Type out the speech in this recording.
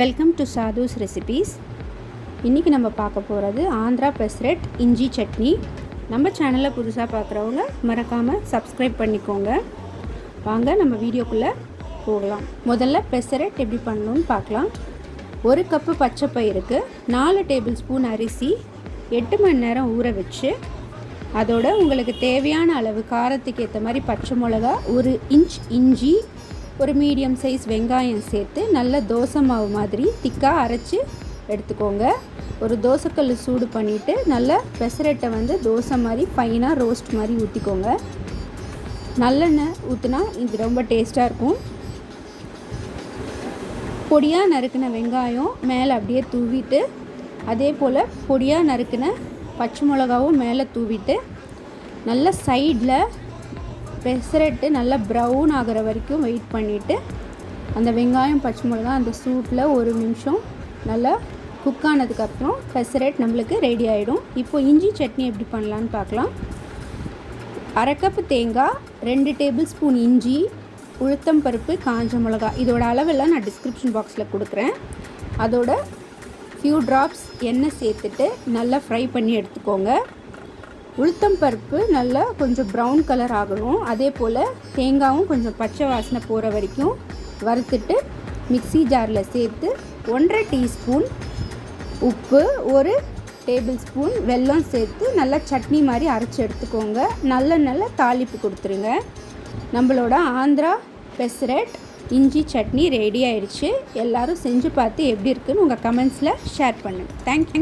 Welcome to sadhus recipes. இன்றைக்கி நம்ம பார்க்க போகிறது ஆந்திரா பெசரட் இஞ்சி சட்னி. நம்ம சேனலில் புதுசாக பார்க்குறவங்க மறக்காமல் சப்ஸ்கிரைப் பண்ணிக்கோங்க. வாங்க நம்ம வீடியோக்குள்ளே போகலாம். முதல்ல பெசரட் எப்படி பண்ணணும்னு பார்க்கலாம். 1 கப்பு பச்சை பயிருக்கு 4 டேபிள் ஸ்பூன் அரிசி 8 மணி நேரம் ஊற வச்சு, அதோட உங்களுக்கு தேவையான அளவு காரத்துக்கு ஏற்ற மாதிரி பச்சை மிளகா, 1 இன்ச் இஞ்சி, ஒரு மீடியம் சைஸ் வெங்காயம் சேர்த்து நல்ல தோசை மாவு மாதிரி திக்காக அரைச்சி எடுத்துக்கோங்க. ஒரு தோசைக்கல் சூடு பண்ணிவிட்டு நல்ல பெசரட்டை தோசை மாதிரி ஃபைனாக ரோஸ்ட் மாதிரி ஊற்றிக்கோங்க. நல்லெண்ணெய் ஊற்றினா இது ரொம்ப டேஸ்ட்டாக இருக்கும். பொடியாக நறுக்கின வெங்காயம் மேலே அப்படியே தூவிட்டு, அதே போல் பொடியாக நறுக்கின பச்சை மிளகாவும் மேலே தூவிட்டு, நல்ல சைடில் பெசரட்டு நல்லா ப்ரௌன் ஆகிற வரைக்கும் வெயிட் பண்ணிவிட்டு, அந்த வெங்காயம் பச்சை மிளகா அந்த சூட்டில் 1 நிமிஷம் நல்லா குக் ஆனதுக்கப்புறம் பெசரட் நம்மளுக்கு ரெடி ஆகிடும். இப்போது இஞ்சி சட்னி எப்படி பண்ணலான்னு பார்க்கலாம். 1/2 கப்பு தேங்காய், 2 டேபிள் ஸ்பூன் இஞ்சி, உளுத்தம் பருப்பு, காஞ்ச மிளகா, இதோட அளவெல்லாம் நான் டிஸ்கிரிப்ஷன் பாக்ஸில் கொடுக்குறேன். அதோட ஃபியூ ட்ராப்ஸ் எண்ணெய் சேர்த்துட்டு நல்லா ஃப்ரை பண்ணி எடுத்துக்கோங்க. உளுத்தம் பருப்பு நல்லா கொஞ்சம் ப்ரௌன் கலர் ஆகணும். அதே போல் தேங்காயும் கொஞ்சம் பச்சை வாசனை போகிற வரைக்கும் வறுத்துட்டு மிக்ஸி ஜாரில் சேர்த்து 1/2 டீஸ்பூன் உப்பு, 1 டேபிள் ஸ்பூன் வெல்லம் சேர்த்து நல்லா சட்னி மாதிரி அரைச்சி எடுத்துக்கோங்க. நல்ல தாளிப்பு கொடுத்துருங்க. நம்மளோட ஆந்திரா பெசரட் இஞ்சி சட்னி ரெடி ஆயிடுச்சு. எல்லோரும் செஞ்சு பார்த்து எப்படி இருக்குன்னு உங்கள் கமெண்ட்ஸில் ஷேர் பண்ணுங்கள். தேங்க்யூ.